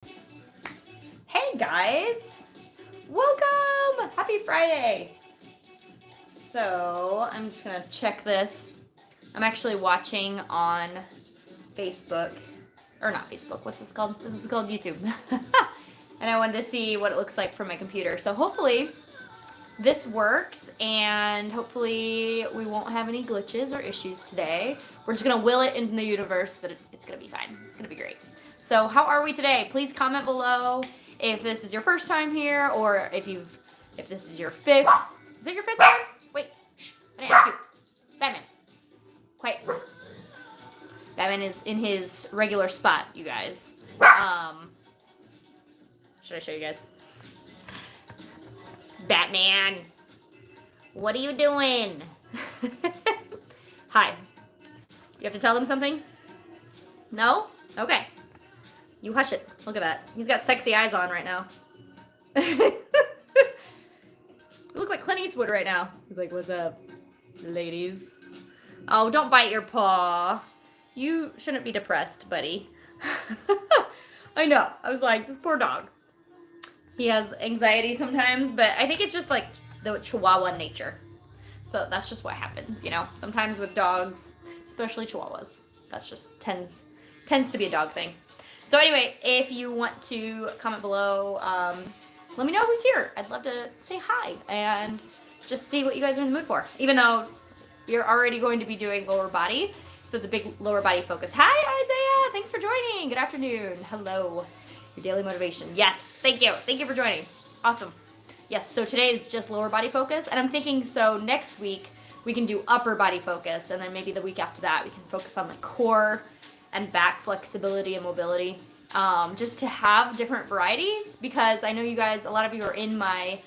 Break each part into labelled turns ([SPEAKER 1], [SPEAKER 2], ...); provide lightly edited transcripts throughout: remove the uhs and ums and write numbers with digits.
[SPEAKER 1] Hey guys, welcome! Happy Friday! So, I'm just gonna check this. I'm actually watching on Facebook, or not Facebook, what's this called? This is called YouTube. And I wanted to see what it looks like from my computer. So hopefully this works, and hopefully we won't have any glitches or issues today. We're just gonna will it into the universe that it's gonna be fine. It's gonna be great. So how are we today? Please comment below if this is your first time here, or if this is your fifth. Is it your fifth time? Wait, shh, I didn't ask you. Batman, quiet. Batman is in his regular spot, you guys. Should I show you guys? Batman, what are you doing? Hi. You have to tell them something? No? Okay. You hush it. Look at that. He's got sexy eyes on right now. You look like Clint Eastwood right now. He's like, what's up, ladies? Oh, don't bite your paw. You shouldn't be depressed, buddy. I know. I was like, this poor dog. He has anxiety sometimes, but I think it's just like the Chihuahua nature. So that's just what happens, you know. Sometimes with dogs, especially Chihuahuas, that's just tends to be a dog thing. So anyway, if you want to comment below, let me know who's here. I'd love to say hi and just see what you guys are in the mood for. Even though you're already going to be doing lower body, so it's a big lower body focus. Hi, Isaiah. Thanks for joining. Good afternoon. Hello. Your daily motivation. Yes. Thank you. Thank you for joining. Awesome. Yes. So today is just lower body focus. And I'm thinking so next week we can do upper body focus. And then maybe the week after that we can focus on like core and back flexibility and mobility. Just to have different varieties, because I know you guys, a lot of you are in my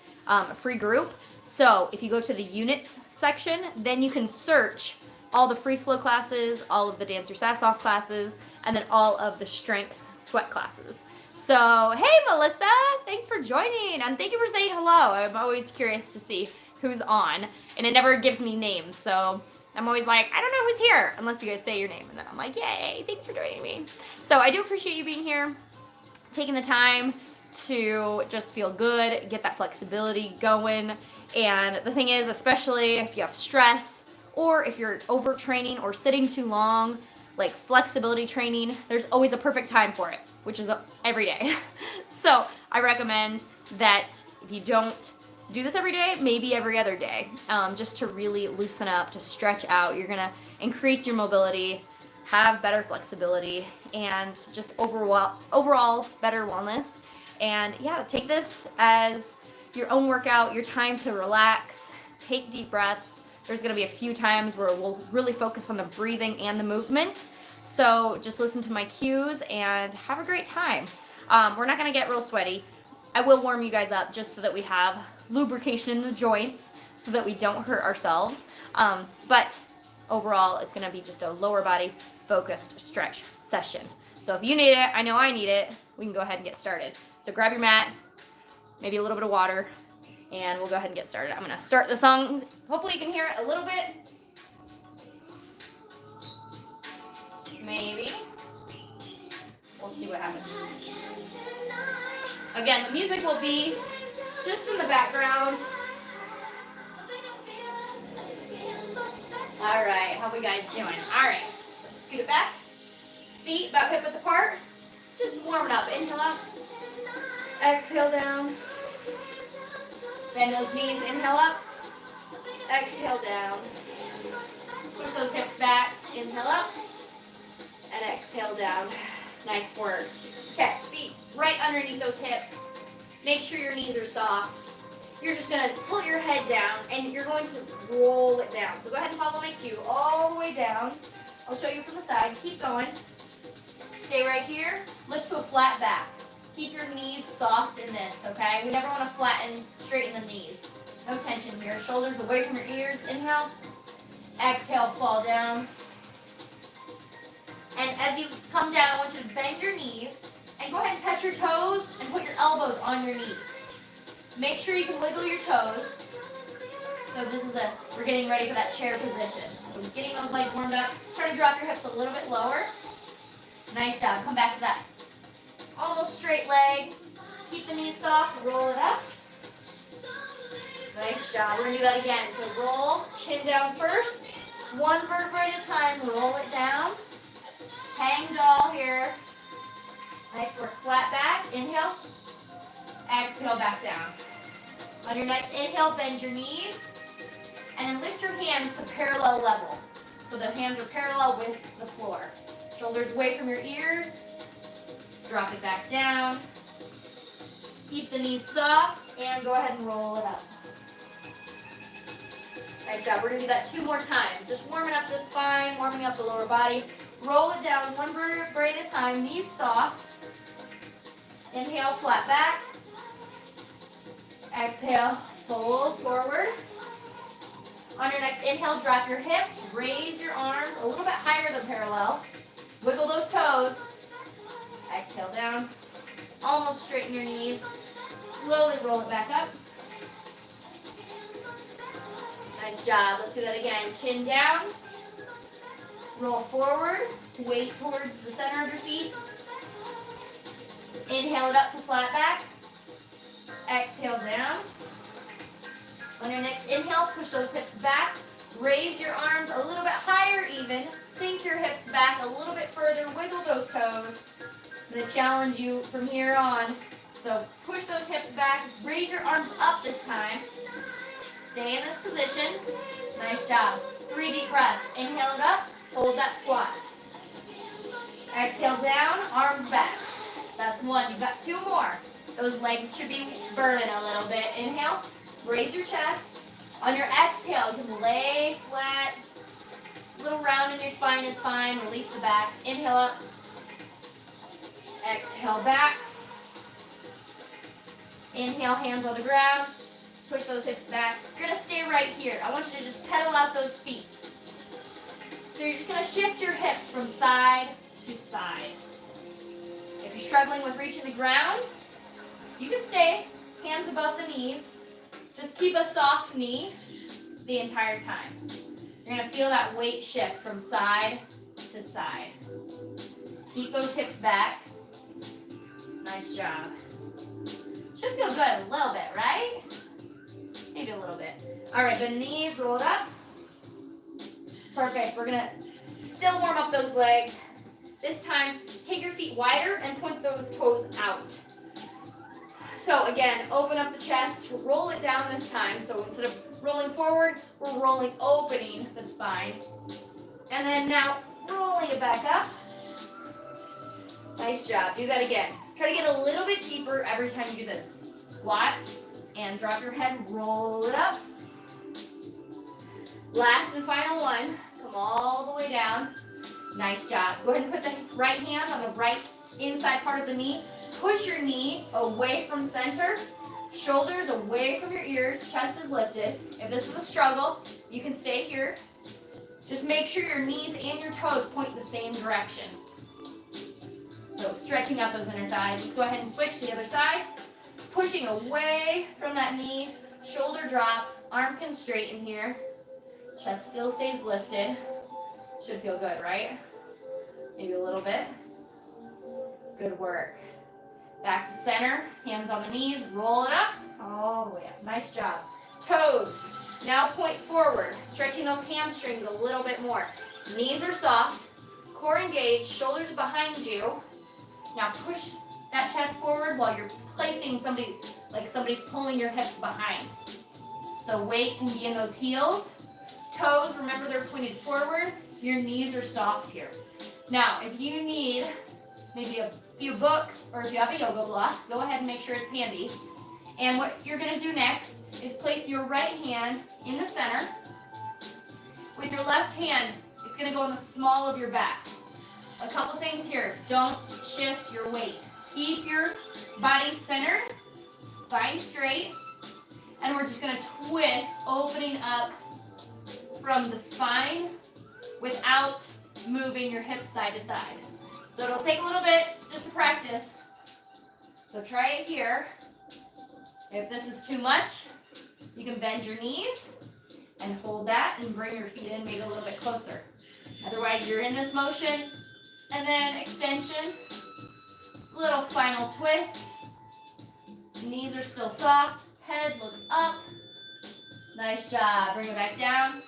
[SPEAKER 1] free group. So if you go to the units section, then you can search all the free flow classes, all of the Dancer Sass Off classes, and then all of the strength sweat classes. So, hey Melissa, thanks for joining, and thank you for saying hello. I'm always curious to see who's on, and it never gives me names, so I'm always like, I don't know who's here, unless you guys say your name, and then I'm like, yay, thanks for joining me. So I do appreciate you being here, taking the time to just feel good, get that flexibility going. And the thing is, especially if you have stress, or if you're overtraining or sitting too long, like flexibility training, there's always a perfect time for it, which is every day. So I recommend that if you don't do this every day, maybe every other day, just to really loosen up, to stretch out. You're gonna increase your mobility, have better flexibility, and just overall better wellness. And yeah, take this as your own workout, your time to relax, take deep breaths. There's gonna be a few times where we'll really focus on the breathing and the movement. So just listen to my cues and have a great time. We're not gonna get real sweaty. I will warm you guys up just so that we have lubrication in the joints so that we don't hurt ourselves. But overall, it's gonna be just a lower body focused stretch session. So if you need it, I know I need it, we can go ahead and get started. So grab your mat, maybe a little bit of water, and we'll go ahead and get started. I'm gonna start the song. Hopefully you can hear it a little bit. Maybe. We'll see what happens. Again, the music will be just in the background. All right, how we guys doing? All right, let's scoot it back. Feet about hip width apart. Just warming up. Inhale up. Exhale down. Bend those knees. Inhale up. Exhale down. Push those hips back. Inhale up. And exhale down. Nice work. Okay, feet right underneath those hips. Make sure your knees are soft. You're just going to tilt your head down, and you're going to roll it down. So go ahead and follow my cue all the way down. I'll show you from the side. Keep going. Stay right here. Lift to a flat back. Keep your knees soft in this, okay? We never want to flatten, straighten the knees. No tension here. Shoulders away from your ears. Inhale. Exhale, fall down. And as you come down, I want you to bend your knees and go ahead and touch your toes and put your elbows on your knees. Make sure you can wiggle your toes. So this is we're getting ready for that chair position. So getting those legs warmed up. Try to drop your hips a little bit lower. Nice job. Come back to that Almost straight leg. Keep the knees soft, roll it up. Nice job. We're going to do that again. So roll, chin down first. One vertebrae at a time, roll it down. Hang dog here. Nice work. Flat back. Inhale. Exhale, back down. On your next inhale, bend your knees. And then lift your hands to parallel level. So the hands are parallel with the floor. Shoulders away from your ears. Drop it back down. Keep the knees soft. And go ahead and roll it up. Nice job. We're going to do that 2 more times. Just warming up the spine, warming up the lower body. Roll it down one vertebrae at a time. Knees soft. Inhale, flat back. Exhale, fold forward. On your next inhale, drop your hips. Raise your arms a little bit higher than parallel. Wiggle those toes. Exhale down. Almost straighten your knees. Slowly roll it back up. Nice job. Let's do that again. Chin down. Roll forward. Weight towards the center of your feet. Inhale it up to flat back. Exhale down. On your next inhale, push those hips back. Raise your arms a little bit higher even. Sink your hips back a little bit further. Wiggle those toes. I'm going to challenge you from here on. So push those hips back. Raise your arms up this time. Stay in this position. Nice job. 3 deep breaths. Inhale it up. Hold that squat. Exhale down. Arms back. That's 1. You've got 2 more. Those legs should be burning a little bit. Inhale. Raise your chest. On your exhale, you can lay flat. A little round in your spine is fine. Release the back. Inhale up. Exhale back. Inhale, hands on the ground. Push those hips back. You're going to stay right here. I want you to just pedal out those feet. So you're just going to shift your hips from side to side. If you're struggling with reaching the ground, you can stay hands above the knees. Just keep a soft knee the entire time. You're going to feel that weight shift from side to side. Keep those hips back. Nice job. Should feel good a little bit, right? Maybe a little bit. All right, the knees rolled up. Perfect. We're going to still warm up those legs. This time, take your feet wider and point those toes out. So again, open up the chest, roll it down this time. So instead of rolling forward, we're rolling, opening the spine. And then now, rolling it back up. Nice job. Do that again. Try to get a little bit deeper every time you do this. Squat and drop your head, roll it up. Last and final one. Come all the way down. Nice job. Go ahead and put the right hand on the right inside part of the knee. Push your knee away from center. Shoulders away from your ears. Chest is lifted. If this is a struggle, you can stay here. Just make sure your knees and your toes point in the same direction. So stretching out those inner thighs. Let's go ahead and switch to the other side. Pushing away from that knee. Shoulder drops. Arm can straighten here. Chest still stays lifted. Should feel good, right? Maybe a little bit. Good work. Back to center. Hands on the knees. Roll it up. All the way up. Nice job. Toes. Now point forward. Stretching those hamstrings a little bit more. Knees are soft. Core engaged. Shoulders behind you. Now push that chest forward while you're placing somebody, like somebody's pulling your hips behind. So weight can be in those heels. Toes, remember they're pointed forward. Your knees are soft here. Now, if you need maybe a few books or if you have a yoga block, go ahead and make sure it's handy. And what you're going to do next is place your right hand in the center. With your left hand, it's going to go in the small of your back. A couple things here. Don't shift your weight. Keep your body centered, spine straight, and we're just going to twist, opening up from the spine without moving your hips side to side. So it'll take a little bit just to practice. So try it here. If this is too much, you can bend your knees and hold that and bring your feet in maybe a little bit closer. Otherwise, you're in this motion and then extension, Little spinal twist. Knees are still soft. Head looks up. Nice job. Bring it back down.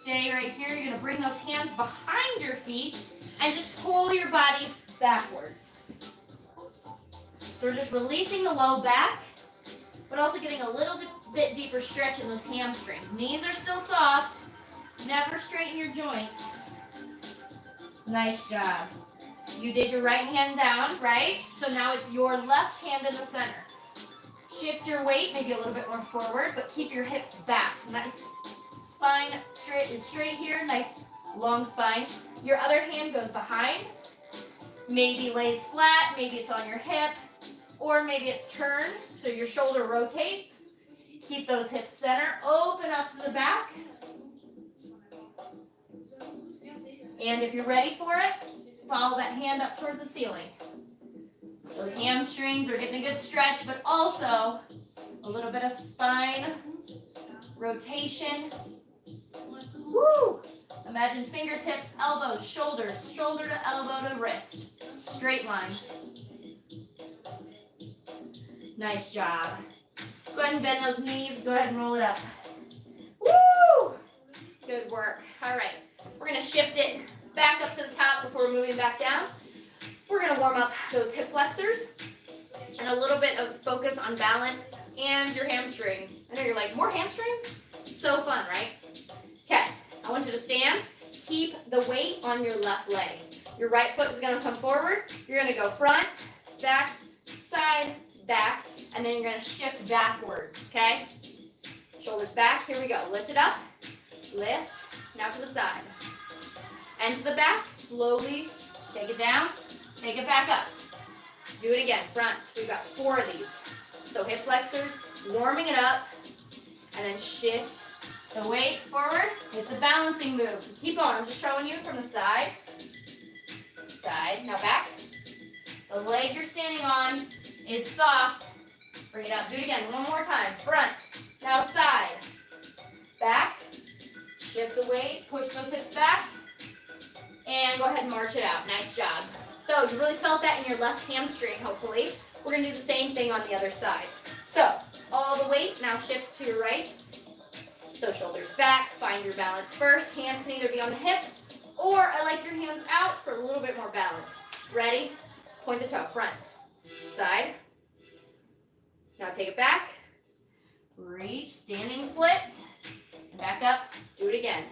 [SPEAKER 1] Stay right here. You're going to bring those hands behind your feet and just pull your body backwards. So we're just releasing the low back, but also getting a little bit deeper stretch in those hamstrings. Knees are still soft. Never straighten your joints. Nice job. You did your right hand down, right? So now it's your left hand in the center. Shift your weight, maybe a little bit more forward, but keep your hips back. Nice spine is straight here, nice long spine. Your other hand goes behind. Maybe lays flat, maybe it's on your hip, or maybe it's turned, so your shoulder rotates. Keep those hips center, open up to the back. And if you're ready for it, follow that hand up towards the ceiling. Those hamstrings are getting a good stretch, but also a little bit of spine rotation. Woo! Imagine fingertips, elbows, shoulders, shoulder to elbow to wrist. Straight line. Nice job. Go ahead and bend those knees. Go ahead and roll it up. Woo! Good work. All right. We're going to shift it back up to the top before we're moving back down. We're going to warm up those hip flexors and a little bit of focus on balance and your hamstrings. I know you're like, more hamstrings? So fun, right? Okay, I want you to stand. Keep the weight on your left leg. Your right foot is going to come forward. You're going to go front, back, side, back, and then you're going to shift backwards, okay? Shoulders back. Here we go. Lift it up. Lift. Now to the side. And to the back. Slowly take it down. Take it back up. Do it again. Front. We've got 4 of these. So hip flexors, warming it up, and then shift the weight forward. It's a balancing move. Keep going. I'm just showing you from the side. Side. Now back. The leg you're standing on is soft. Bring it up. Do it again. One more time. Front. Now side. Back. Shift the weight. Push those hips back. And go ahead and march it out. Nice job. So you really felt that in your left hamstring, hopefully. We're going to do the same thing on the other side. So all the weight now shifts to your right. So shoulders back. Find your balance first. Hands can either be on the hips, or I like your hands out for a little bit more balance. Ready? Point the toe. Front. Side. Now take it back. Reach. Standing split. And back up. Do it again.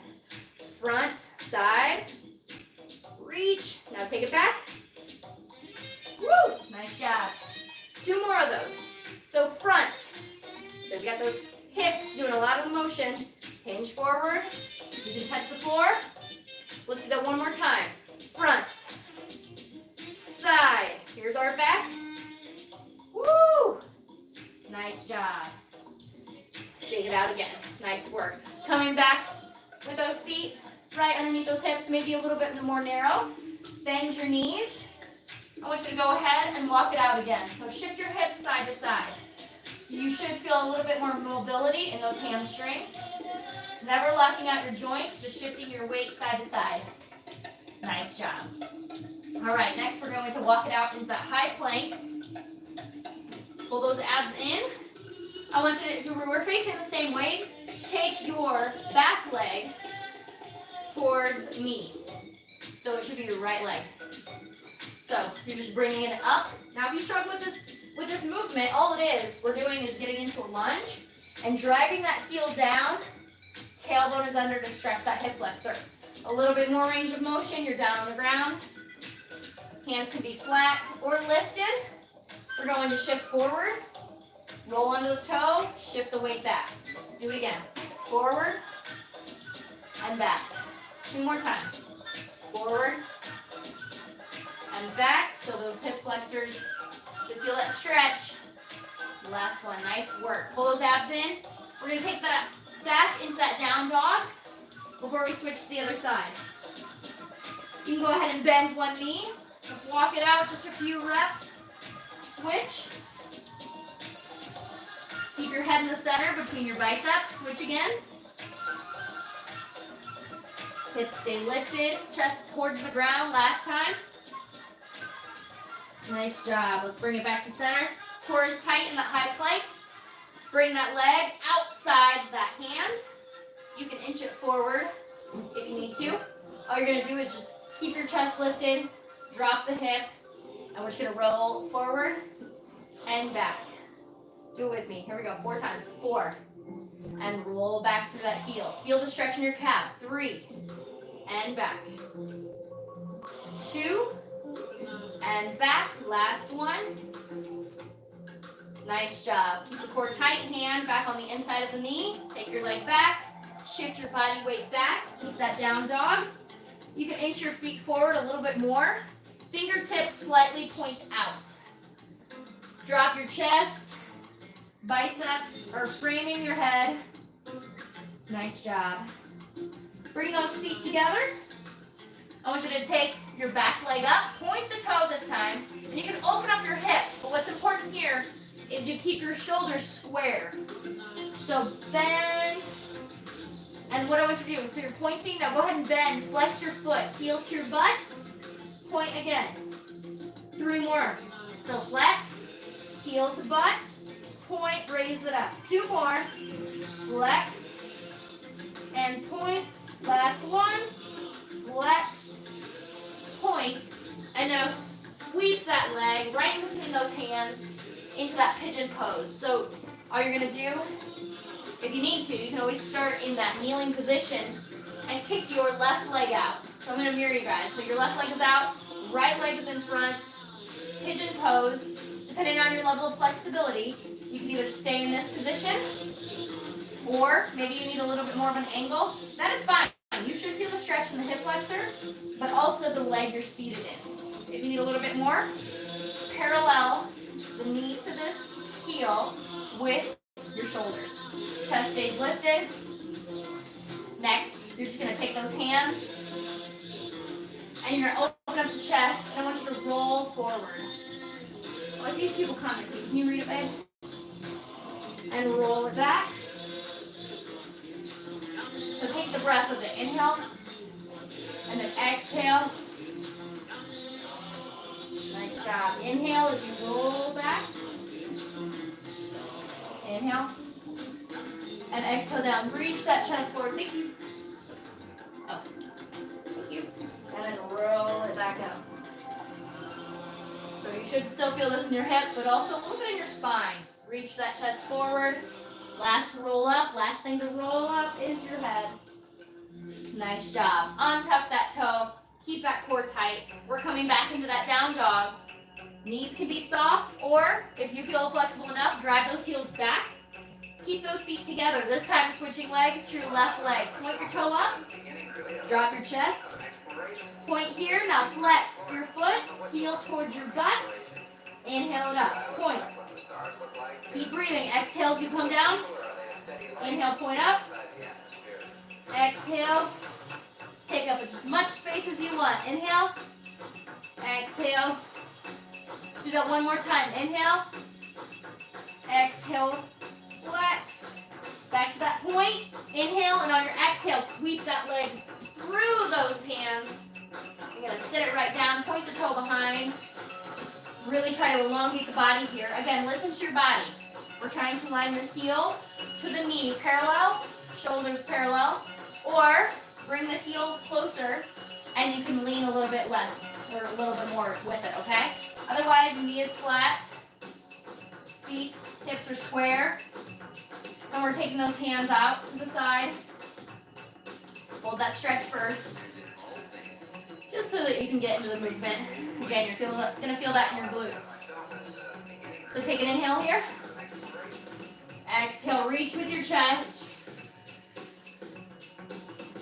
[SPEAKER 1] Front. Side. Reach. Now take it back. Woo! Nice job. 2 more of those. So front. So you've got those hips doing a lot of motion. Hinge forward. You can touch the floor. Let's do that one more time. Front. Side. Here's our back. Woo! Nice job. Shake it out again. Nice work. Coming back with those feet right underneath those hips, maybe a little bit more narrow. Bend your knees. I want you to go ahead and walk it out again. So shift your hips side to side. You should feel a little bit more mobility in those hamstrings. Never locking out your joints, just shifting your weight side to side. Nice job. All right, next we're going to walk it out into that high plank. Pull those abs in. I want you to, if we're facing the same way, take your back leg towards me. So it should be your right leg. So you're just bringing it up. Now if you struggle with this movement, all it is, we're doing is getting into a lunge and driving that heel down. Tailbone is under to stretch that hip flexor. A little bit more range of motion, you're down on the ground. Hands can be flat or lifted. We're going to shift forward. Roll under the toe, shift the weight back. Do it again. Forward and back. 2 more times. Forward and back. So those hip flexors should feel that stretch. Last one. Nice work. Pull those abs in. We're going to take that back into that down dog before we switch to the other side. You can go ahead and bend one knee. Let's walk it out just a few reps. Switch. Keep your head in the center between your biceps. Switch again. Hips stay lifted. Chest towards the ground. Last time. Nice job. Let's bring it back to center. Core is tight in that high plank. Bring that leg outside that hand. You can inch it forward if you need to. All you're going to do is just keep your chest lifted, drop the hip, and we're just going to roll forward and back. Do it with me. Here we go. 4 times. 4. And roll back through that heel. Feel the stretch in your calf. 3. And back. 2. And back. Last one. Nice job. Keep the core tight. Hand back on the inside of the knee. Take your leg back. Shift your body weight back. Use that down dog. You can inch your feet forward a little bit more. Fingertips slightly point out. Drop your chest. Biceps are framing your head. Nice job. Bring those feet together. I want you to take your back leg up. Point the toe this time. And you can open up your hip. But what's important here is you keep your shoulders square. So bend. And what I want you to do, so you're pointing, now go ahead and bend, flex your foot, heel to your butt, point again. 3 more. So flex, heel to butt, point, raise it up. 2 more, flex, and point. Last one, flex, point, and now sweep that leg right in between those hands into that pigeon pose. So all you're gonna do, if you need to, you can always start in that kneeling position and kick your left leg out. So I'm going to mirror you guys. So your left leg is out, right leg is in front, pigeon pose. Depending on your level of flexibility, you can either stay in this position or maybe you need a little bit more of an angle. That is fine. You should feel the stretch in the hip flexor, but also the leg you're seated in. If you need a little bit more, parallel the knee to the heel with your shoulders. Chest stays lifted. Next, you're just going to take those hands and you're going to open up the chest, and I want you to roll forward. Oh, I see people commenting. Can you read it, babe? And roll it back. So take the breath with it. Inhale and then exhale. Nice job. Inhale as you roll back. Inhale. And exhale down. Reach that chest forward. Thank you. Oh, thank you. And then roll it back up. So you should still feel this in your hip, but also a little bit in your spine. Reach that chest forward. Last roll up. Last thing to roll up is your head. Nice job. Untuck that toe. Keep that core tight. We're coming back into that down dog. Knees can be soft, or if you feel flexible enough, drive those heels back. Keep those feet together. This time, switching legs to your left leg. Point your toe up. Drop your chest. Point here. Now flex your foot. Heel towards your butt. Inhale it up. Point. Keep breathing. Exhale as you come down. Inhale, point up. Exhale. Take up as much space as you want. Inhale. Exhale. Let's do that one more time. Inhale. Exhale. Flex. Back to that point. Inhale, and on your exhale, sweep that leg through those hands. You're going to sit it right down. Point the toe behind. Really try to elongate the body here. Again, listen to your body. We're trying to line the heel to the knee parallel, shoulders parallel, or bring the heel closer and you can lean a little bit less or a little bit more with it, okay? Otherwise, knee is flat, feet, hips are square, and we're taking those hands out to the side. Hold that stretch first, just so that you can get into the movement. Again, you're going to feel that in your glutes. So take an inhale here. Exhale, reach with your chest.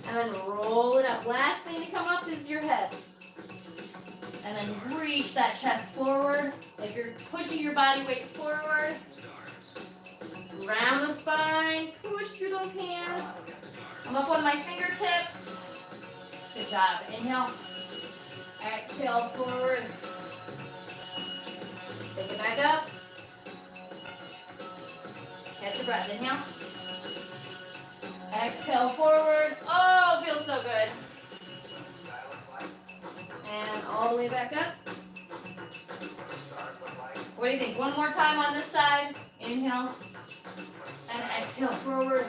[SPEAKER 1] And then roll it up. Last thing to come up is your head. And then reach that chest forward. Like you're pushing your body weight forward. Round the spine. Push through those hands. Come up on my fingertips. Good job. Inhale. Exhale forward. Take it back up. Catch your breath. Inhale. Exhale forward. Oh, feels so good. And all the way back up. What do you think? One more time on this side. Inhale and exhale forward.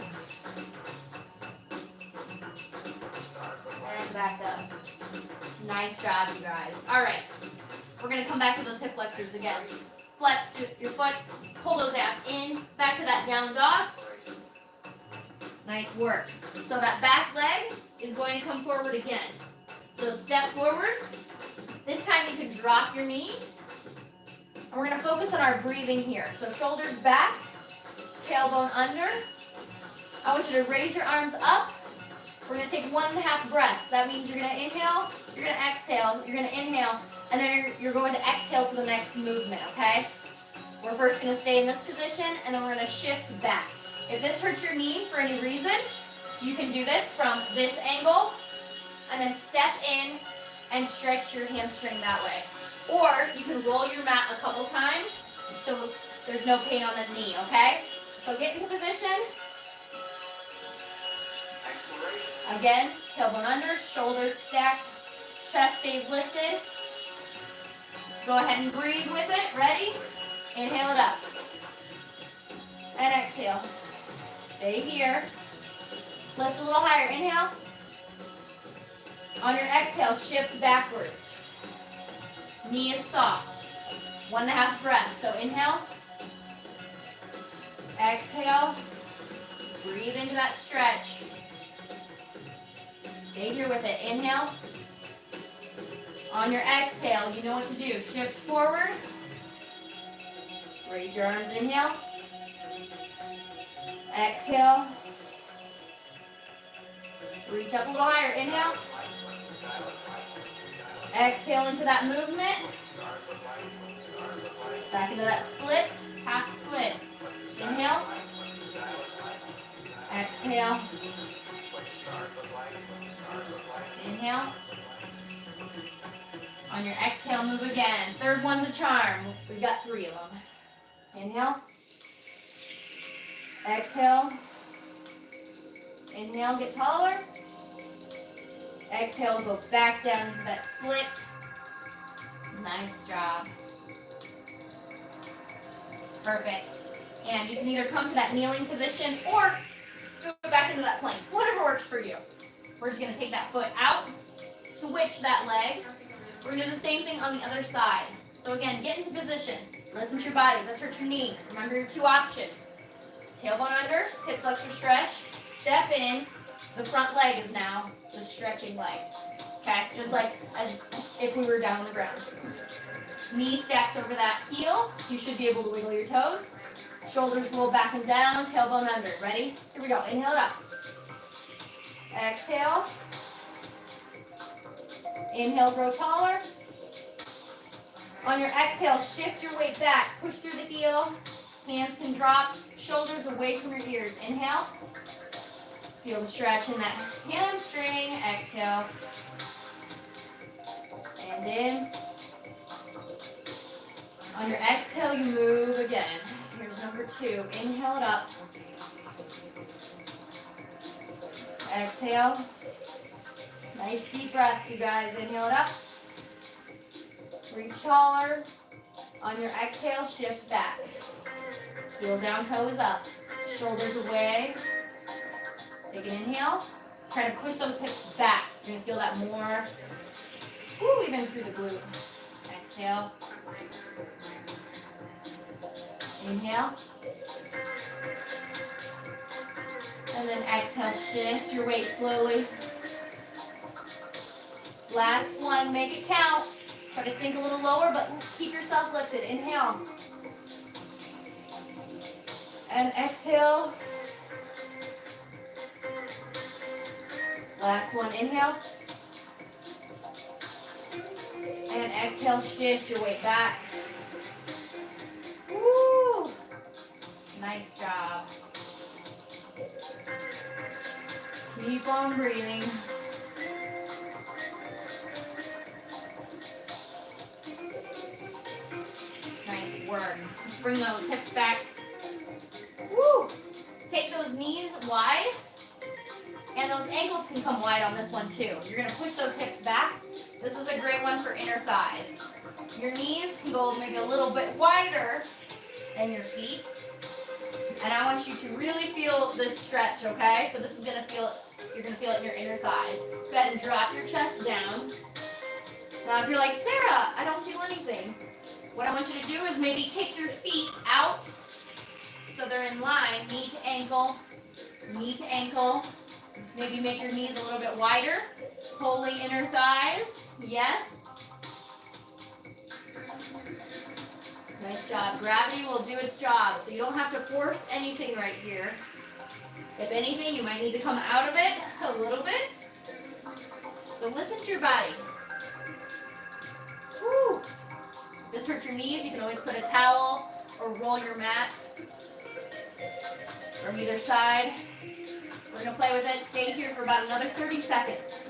[SPEAKER 1] And back up. Nice job, you guys. All right. We're going to come back to those hip flexors again. Flex your foot. Pull those abs in. Back to that down dog. Nice work. So that back leg is going to come forward again. So step forward. This time you can drop your knee. And we're going to focus on our breathing here. So shoulders back, tailbone under. I want you to raise your arms up. We're going to take 1.5 breaths. That means you're going to inhale, you're going to exhale, you're going to inhale, and then you're going to exhale to the next movement, okay? We're first going to stay in this position, and then we're going to shift back. If this hurts your knee for any reason, you can do this from this angle, and then step in and stretch your hamstring that way. Or you can roll your mat a couple times so there's no pain on the knee, okay? So get into position. Again, tailbone under, shoulders stacked, chest stays lifted. Let's go ahead and breathe with it. Ready? Inhale it up. And exhale. Stay here. Lift a little higher. Inhale. On your exhale, shift backwards. Knee is soft. 1.5 breaths. So inhale. Exhale. Breathe into that stretch. Stay here with it. Inhale. On your exhale, you know what to do. Shift forward. Raise your arms. Inhale. Exhale. Reach up a little higher. Inhale. Exhale into that movement. Back into that split. Half split. Inhale. Exhale. Inhale. On your exhale, move again. Third one's a charm. We've got 3 of them. Inhale. Exhale. Inhale, get taller. Exhale, go back down into that split. Nice job. Perfect. And you can either come to that kneeling position or go back into that plank. Whatever works for you. We're just going to take that foot out, switch that leg. We're going to do the same thing on the other side. So again, get into position. Listen to your body. Let's hurt your knee. Remember your 2 options. Tailbone under, hip flexor stretch. Step in. The front leg is now the stretching leg. Okay? Just like as if we were down on the ground. Knee stacks over that heel. You should be able to wiggle your toes. Shoulders roll back and down. Tailbone under. Ready? Here we go. Inhale it up. Exhale. Inhale, grow taller. On your exhale, shift your weight back. Push through the heel. Hands can drop. Shoulders away from your ears. Inhale. Feel the stretch in that hamstring. Exhale. And in. On your exhale, you move again. Here's number 2. Inhale it up. Exhale. Nice deep breaths, you guys. Inhale it up. Reach taller. On your exhale, shift back. Heel down, toes up. Shoulders away. Take an inhale. Try to push those hips back. You're going to feel that more. Woo, even through the glute. Exhale. Inhale. And then exhale, shift your weight slowly. Last one, make it count. Try to sink a little lower, but keep yourself lifted. Inhale. And exhale. Last one, inhale. And exhale, shift your weight back. Woo! Nice job. Keep on breathing. Nice work. Let's bring those hips back. Woo! Take those knees wide. And those ankles can come wide on this one too. You're going to push those hips back. This is a great one for inner thighs. Your knees can go maybe a little bit wider than your feet. And I want you to really feel this stretch, okay? So this is gonna feel, you're gonna feel it in your inner thighs. Go ahead and drop your chest down. Now if you're like, Sarah, I don't feel anything. What I want you to do is maybe take your feet out so they're in line, knee to ankle, knee to ankle. Maybe make your knees a little bit wider. Pulling inner thighs, yes. Nice job. Gravity will do its job, so you don't have to force anything right here. If anything, you might need to come out of it a little bit. So listen to your body. Woo. If this hurts your knees, you can always put a towel or roll your mat from either side. We're going to play with it. Stay here for about another 30 seconds.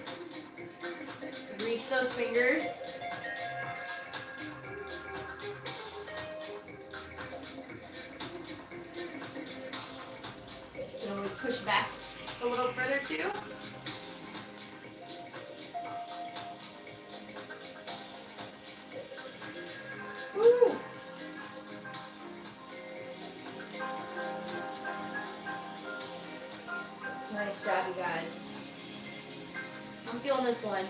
[SPEAKER 1] Reach those fingers. You can always push back a little further too. Woo. Nice job, you guys. I'm feeling this one.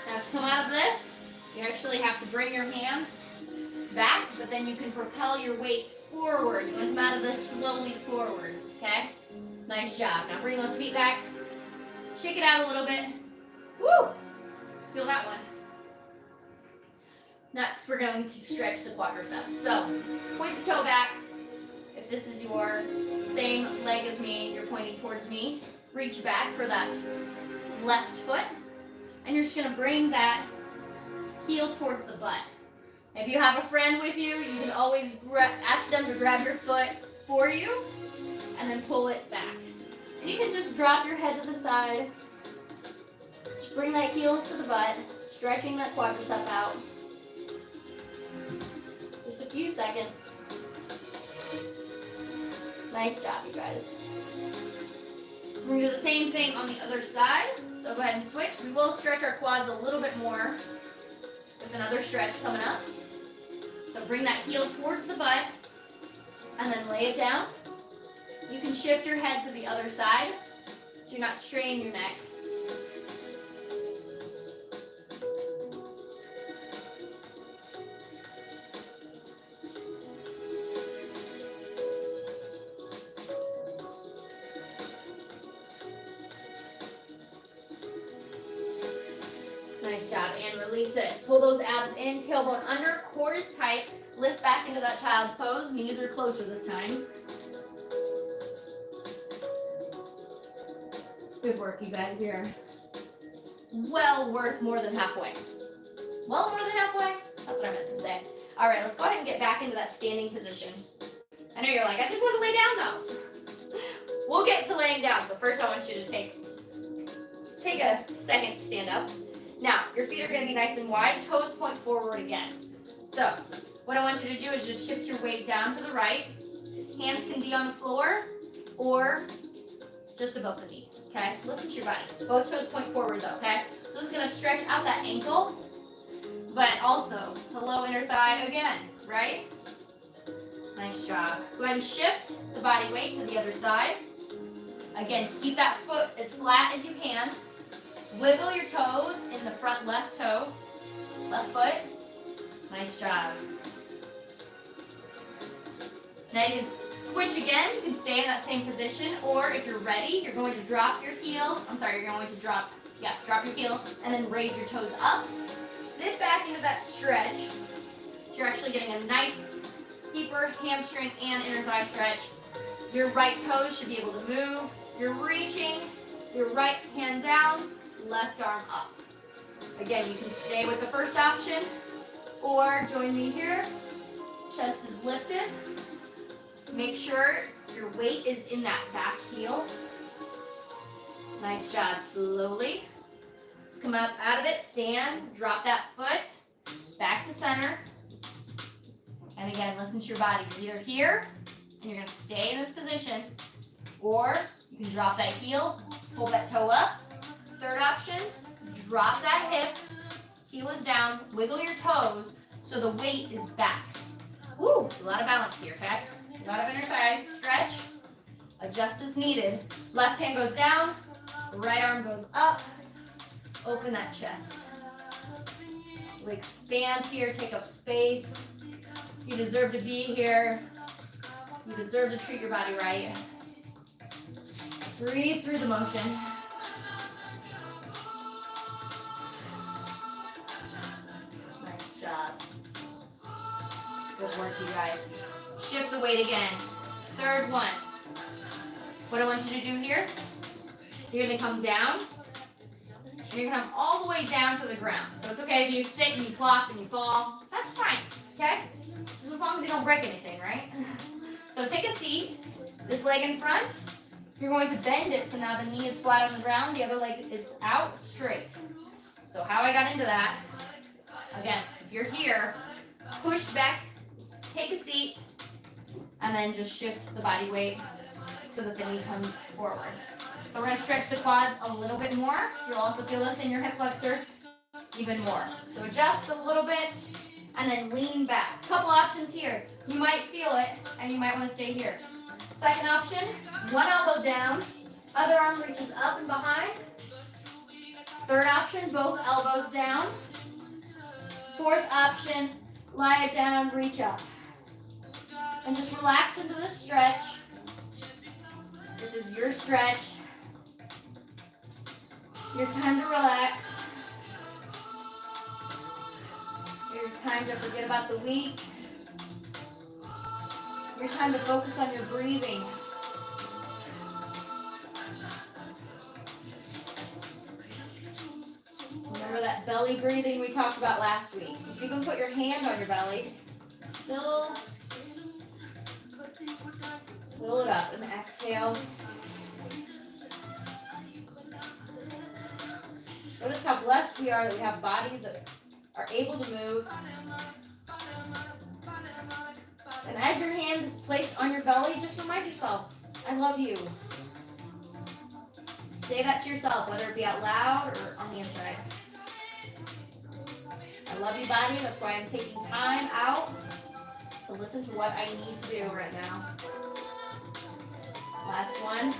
[SPEAKER 1] Now to come out of this, you actually have to bring your hands back, but then you can propel your weight forward. You want to come out of this slowly forward, okay? Nice job. Now bring those feet back. Shake it out a little bit. Woo! Feel that one. Next, we're going to stretch the quadriceps. So, point the toe back. If this is your same leg as me, you're pointing towards me. Reach back for that left foot. And you're just going to bring that heel towards the butt. If you have a friend with you, you can always ask them to grab your foot for you and then pull it back. And you can just drop your head to the side. Just bring that heel to the butt, stretching that quadricep out. Just a few seconds. Nice job, you guys. We're going to do the same thing on the other side. So go ahead and switch. We will stretch our quads a little bit more with another stretch coming up. So bring that heel towards the butt and then lay it down. You can shift your head to the other side so you're not straining your neck. Nice job, and release it. Pull those abs in, tailbone under, core is tight. Lift back into that child's pose. Knees are closer this time. Good work, you guys. You're well worth more than halfway. Well, more than halfway? That's what I meant to say. All right, let's go ahead and get back into that standing position. I know you're like, I just want to lay down though. We'll get to laying down, but first I want you to take a second to stand up. Now, your feet are going to be nice and wide, toes point forward again. So, what I want you to do is just shift your weight down to the right. Hands can be on the floor or just above the knee, okay? Listen to your body. Both toes point forward though, okay? So this is going to stretch out that ankle, but also the low inner thigh again, right? Nice job. Go ahead and shift the body weight to the other side. Again, keep that foot as flat as you can. Wiggle your toes in the front left toe, left foot. Nice job. Now you can switch again. You can stay in that same position, or if you're ready, you're going to drop your heel. Drop your heel, and then raise your toes up. Sit back into that stretch. So you're actually getting a nice, deeper hamstring and inner thigh stretch. Your right toes should be able to move. You're reaching your right hand down, left arm up. Again, you can stay with the first option or join me here. Chest is lifted. Make sure your weight is in that back heel. Nice job. Slowly. Let's come up out of it. Stand. Drop that foot. Back to center. And again, listen to your body. You're either here and you're going to stay in this position, or you can drop that heel, pull that toe up. Third option, drop that hip, heel is down, wiggle your toes so the weight is back. Woo, a lot of balance here, okay? A lot of inner thighs, stretch, adjust as needed. Left hand goes down, right arm goes up, open that chest. We expand here, take up space. You deserve to be here. You deserve to treat your body right. Breathe through the motion. Nice job. Good work, you guys. Shift the weight again. Third one. What I want you to do here, you're gonna come down, and you're gonna come all the way down to the ground. So it's okay if you sit and you plop and you fall. That's fine, okay? Just as long as you don't break anything, right? So take a seat, this leg in front. You're going to bend it so now the knee is flat on the ground, the other leg is out straight. So how I got into that, again, if you're here, push back, take a seat, and then just shift the body weight so that the knee comes forward. So we're going to stretch the quads a little bit more. You'll also feel this in your hip flexor even more. So adjust a little bit and then lean back. Couple options here. You might feel it and you might want to stay here. Second option, one elbow down, other arm reaches up and behind. Third option, both elbows down. Fourth option, lie it down, reach up. And just relax into the stretch. This is your stretch. Your time to relax. Your time to forget about the week. Your time to focus on your breathing. Remember that belly breathing we talked about last week. You can put your hand on your belly. Still fill it up and exhale. Notice how blessed we are that we have bodies that are able to move. And as your hand is placed on your belly, just remind yourself, I love you. Say that to yourself, whether it be out loud or on the inside. I love you, body. That's why I'm taking time out to listen to what I need to do right now. Last one.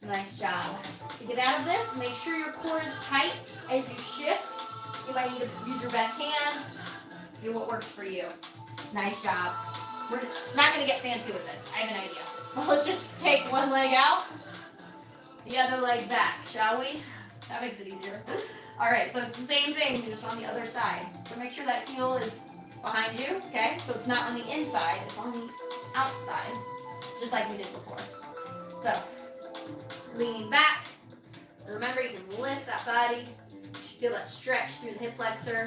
[SPEAKER 1] Nice job. To get out of this, make sure your core is tight as you shift. You might need to use your back hand. Do what works for you. Nice job. We're not going to get fancy with this. I have an idea. Well, let's just take one leg out, the other leg back, shall we? That makes it easier. All right, so it's the same thing, just on the other side. So make sure that heel is behind you, okay? So it's not on the inside, it's on the outside, just like we did before. So, leaning back. Remember, you can lift that body. Feel that stretch through the hip flexor.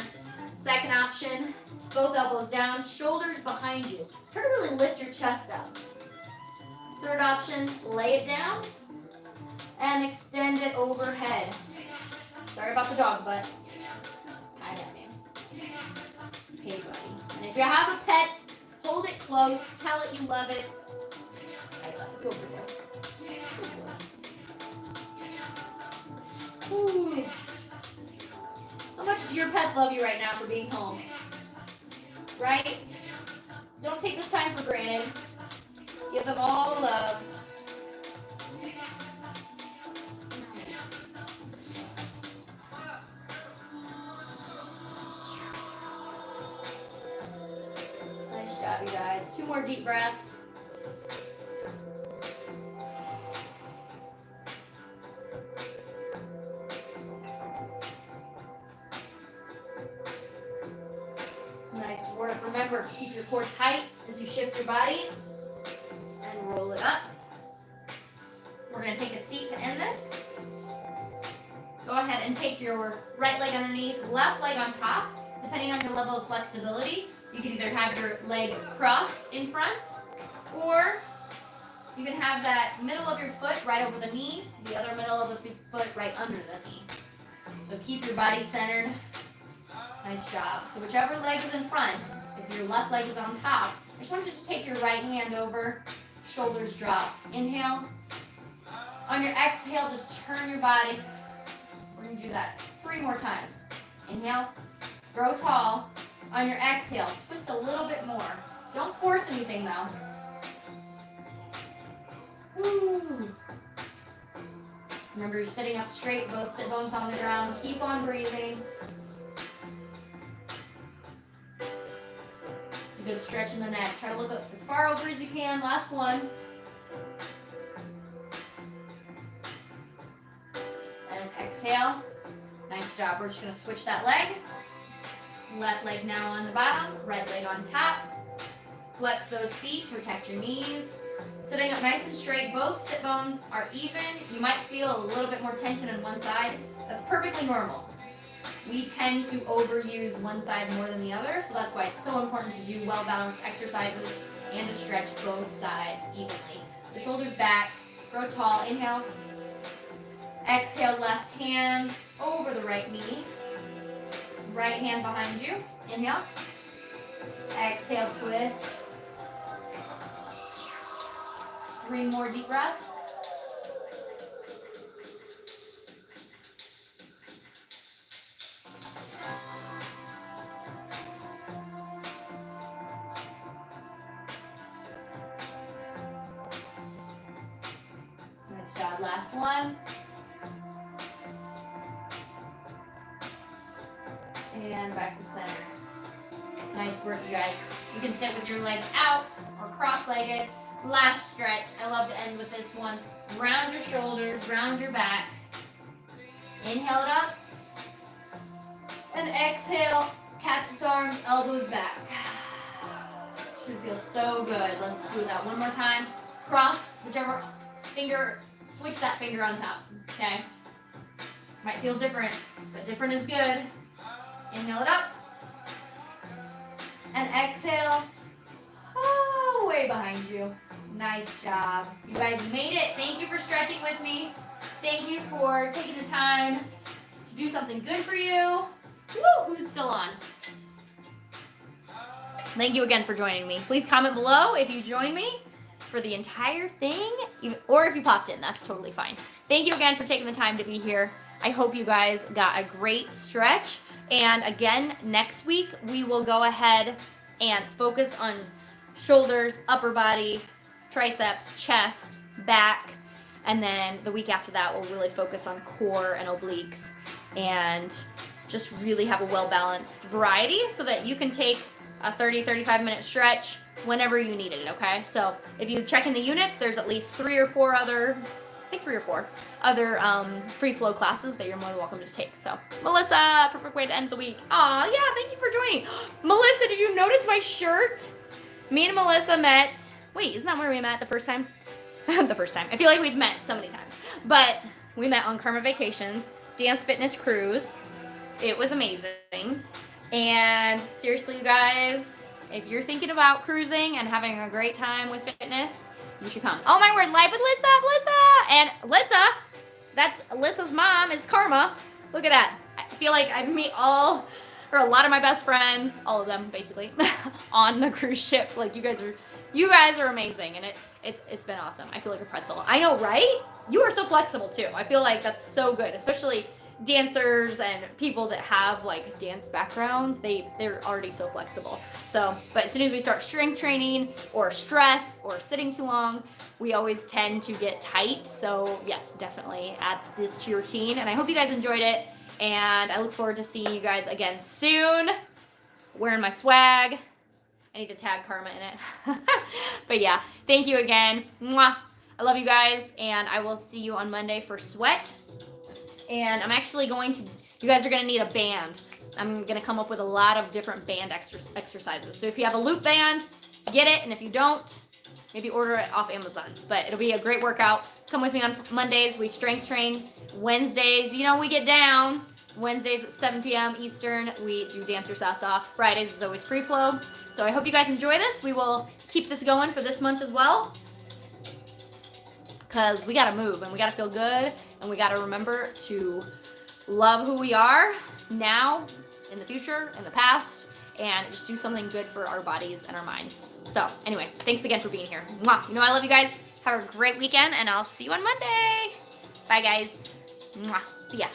[SPEAKER 1] Second option, both elbows down, shoulders behind you. Try to really lift your chest up. Third option, lay it down and extend it overhead. Sorry about the dog butt. Hi, man. Okay, buddy. And if you have a pet, hold it close. Tell it you love it. I love it. Go for it. Ooh. How much do your pet love you right now for being home? Right? Don't take this time for granted. Give them all the love. Nice job, you guys. 2 more deep breaths. Nice work. Remember, keep your core tight as you shift your body and roll it up. We're going to take a seat to end this. Go ahead and take your right leg underneath, left leg on top. Depending on your level of flexibility, you can either have your leg crossed in front, or you can have that middle of your foot right over the knee, the other middle of the foot right under the knee. So keep your body centered. Nice job. So whichever leg is in front, if your left leg is on top, I just want you to take your right hand over, shoulders dropped. Inhale. On your exhale, just turn your body. We're going to do that 3 more times. Inhale. Grow tall. On your exhale, twist a little bit more. Don't force anything though. Woo. Remember, you're sitting up straight, both sit bones on the ground. Keep on breathing. It's a good stretch in the neck. Try to look up as far over as you can. Last one. And exhale. Nice job. We're just going to switch that leg. Left leg now on the bottom, right leg on top. Flex those feet, protect your knees. Sitting up nice and straight, both sit bones are even. You might feel a little bit more tension on one side. That's perfectly normal. We tend to overuse one side more than the other, so that's why it's so important to do well-balanced exercises and to stretch both sides evenly. So shoulders back, grow tall, inhale. Exhale, left hand over the right knee. Right hand behind you. Inhale. Exhale, twist. 3 more deep breaths. Nice job. Last one. And back to center. Nice work, you guys. You can sit with your legs out or cross-legged. Last stretch. I love to end with this one. Round your shoulders, round your back. Inhale it up. And exhale, cat's arms, elbows back. Should feel so good. Let's do that one more time. Cross whichever finger, switch that finger on top. Okay? Might feel different, but different is good. Inhale it up. And exhale. Oh, way behind you. Nice job. You guys made it. Thank you for stretching with me. Thank you for taking the time to do something good for you. Woo, who's still on? Thank you again for joining me. Please comment below if you joined me for the entire thing, or if you popped in, that's totally fine. Thank you again for taking the time to be here. I hope you guys got a great stretch. And again, next week, we will go ahead and focus on shoulders, upper body, triceps, chest, back. And then the week after that, we'll really focus on core and obliques and just really have a well-balanced variety so that you can take a 30-35 minute stretch whenever you need it, okay? So if you check in the units, there's at least 3 or 4 other, I think 3 or 4 other free flow classes that you're more than welcome to take. So Melissa, perfect way to end the week. Aw, yeah, thank you for joining. Melissa, did you notice my shirt? Me and Melissa met, wait, isn't that where we met the first time? The first time. I feel like we've met so many times. But we met on Karma Vacations, Dance Fitness Cruise. It was amazing. And seriously, you guys, if you're thinking about cruising and having a great time with fitness, you should come. Oh my word, live with Lissa. And Lissa, that's Lissa's mom is Karma. Look at that. I feel like I've met a lot of my best friends, all of them basically, on the cruise ship. Like you guys are amazing, and it's been awesome. I feel like a pretzel. I know, right? You are so flexible too. I feel like that's so good, especially dancers and people that have like dance backgrounds. They're already so flexible. So, but as soon as we start strength training or stress or sitting too long, we always tend to get tight. So yes, definitely add this to your routine. And I hope you guys enjoyed it. And I look forward to seeing you guys again soon. Wearing my swag. I need to tag Karma in it. But yeah, thank you again. Mwah. I love you guys, and I will see you on Monday for sweat. And I'm actually you guys are going to need a band. I'm going to come up with a lot of different band exercises. So if you have a loop band, get it. And if you don't, maybe order it off Amazon. But it'll be a great workout. Come with me on Mondays. We strength train. Wednesdays, we get down. Wednesdays at 7 p.m. Eastern, we do Dancer Sauce Off. Fridays is always free flow. So I hope you guys enjoy this. We will keep this going for this month as well, because we got to move and we got to feel good, and we got to remember to love who we are now, in the future, in the past, and just do something good for our bodies and our minds. So anyway, thanks again for being here. Mwah. I love you guys. Have a great weekend, and I'll see you on Monday. Bye, guys. Mwah. See ya.